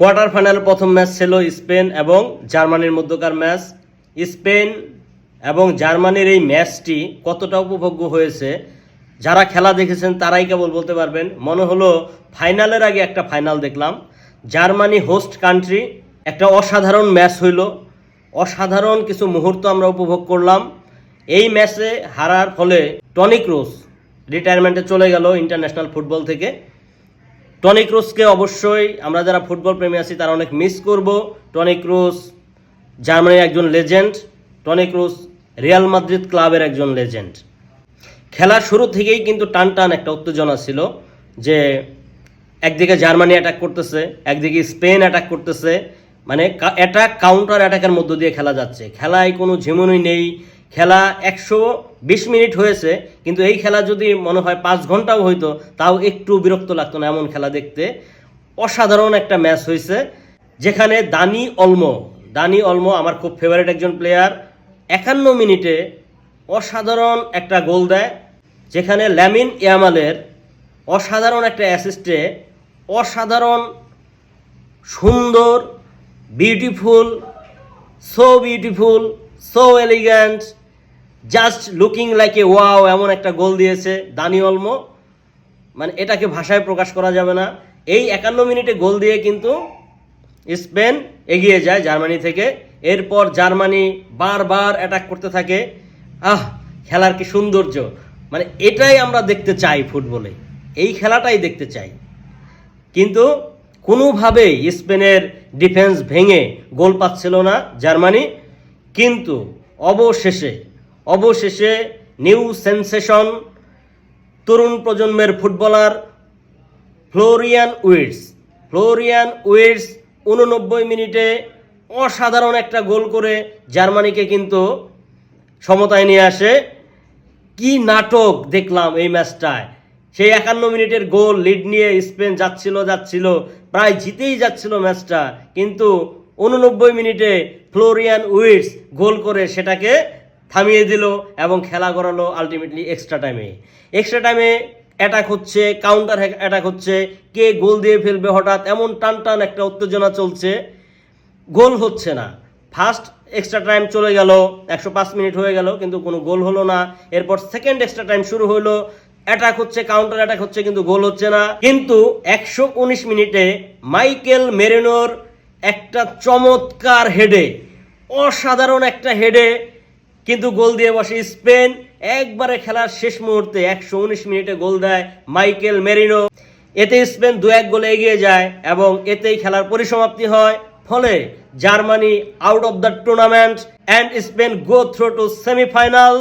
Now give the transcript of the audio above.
Quarter final প্রথম match ছিল Spain এবং জার্মানির মধ্যকার ম্যাচ। স্পেন এবং জার্মানির এই ম্যাচটি কতটা উপভোগ্য হয়েছে যারা খেলা দেখেছেন তারাই কেবল বলতে পারবেন। মনে হলো ফাইনালের আগে একটা ফাইনাল দেখলাম। জার্মানি হোস্ট কান্ট্রি, একটা অসাধারণ ম্যাচ হইল, অসাধারণ কিছু মুহূর্ত আমরা উপভোগ করলাম। এই ম্যাচে হারার ফলে টনি ক্রুস রিটায়ারমেন্টে চলে গেল ইন্টারন্যাশনাল ফুটবল থেকে। টনি ক্রুসকে অবশ্যই আমরা যারা ফুটবল প্রেমী আছি তারা অনেক মিস করব। টনি ক্রুস জার্মানির একজন legend, Toni Kroos Real Madrid ক্লাবের একজন লেজেন্ড। খেলার শুরু থেকেই কিন্তু টান টান একটা উত্তেজনা ছিল যে একদিকে জার্মানি অ্যাটাক করতেছে, একদিকে স্পেন অ্যাটাক করতেছে, মানে অ্যাটাক কাউন্টার অ্যাটাকের মধ্য দিয়ে খেলা যাচ্ছে। খেলায় কোনো ঝিমুনি নেই। খেলা 120 মিনিট হয়েছে, কিন্তু এই খেলা যদি মনে হয় 5 ঘন্টাও হইতো তাও একটু বিরক্ত লাগতো না, এমন খেলা দেখতে। অসাধারণ একটা ম্যাচ হয়েছে যেখানে দানি অলমো আমার খুব ফেভারিট একজন প্লেয়ার। 51 মিনিটে অসাধারণ একটা গোল দেয়, যেখানে লামিন ইয়ামালের অসাধারণ একটা অ্যাসিস্টে অসাধারণ সুন্দর beautiful, so elegant, just looking like a wow এমন একটা গোল দিয়েছে দানি অলমো। মানে এটাকে ভাষায় প্রকাশ করা যাবে না। এই 51 মিনিটে গোল দিয়ে কিন্তু স্পেন এগিয়ে যায় জার্মানি থেকে। এরপর জার্মানি বারবার অ্যাটাক করতে থাকে। খেলার কি সৌন্দর্য! মানে এটাই আমরা দেখতে চাই ফুটবলে, এই খেলাটাই দেখতে চাই। কিন্তু কোনোভাবেই স্পেনের ডিফেন্স ভেঙে গোল পাচ্ছিল না জার্মানি। কিন্তু অবশেষে নিউ সেন্সেশন, তরুণ প্রজন্মের ফুটবলার ফ্লোরিয়ান উইর্টস 89 মিনিটে অসাধারণ একটা গোল করে জার্মানিকে কিন্তু সমতায় নিয়ে আসে। কি নাটক দেখলাম এই ম্যাচটায়! সেই 51 মিনিটের গোল লিড নিয়ে স্পেন যাচ্ছিল, প্রায় জিতেই যাচ্ছিল ম্যাচটা, কিন্তু 89 মিনিটে ফ্লোরিয়ান উইর্টস গোল করে সেটাকে থামিয়ে দিল এবং খেলা করালো আলটিমেটলি এক্সট্রা টাইমে অ্যাটাক হচ্ছে, কাউন্টার অ্যাটাক হচ্ছে, কে গোল দিয়ে ফেলবে হঠাৎ, এমন টান একটা উত্তেজনা চলছে, গোল হচ্ছে না। ফার্স্ট এক্সট্রা টাইম চলে গেল, 105 মিনিট হয়ে গেল, কিন্তু কোনো গোল হলো না। এরপর সেকেন্ড এক্সট্রা টাইম শুরু হলো, অ্যাটাক হচ্ছে, কাউন্টার অ্যাটাক হচ্ছে, কিন্তু গোল হচ্ছে না। কিন্তু 119 মিনিটে মাইকেল মেরিনোর একটা চমৎকার হেডে, অসাধারণ একটা হেডে কিন্তু গোল দিয়ে বসে স্পেন। একবারে খেলার শেষ মুহূর্তে 119 মিনিটে গোল দেয় মাইকেল মেরিনো। এতে স্পেন 2-1 গোলে এগিয়ে যায় এবং এতেই খেলার পরিসমাপ্তি হয়। ফলে Germany out of the tournament and Spain go through to semifinal.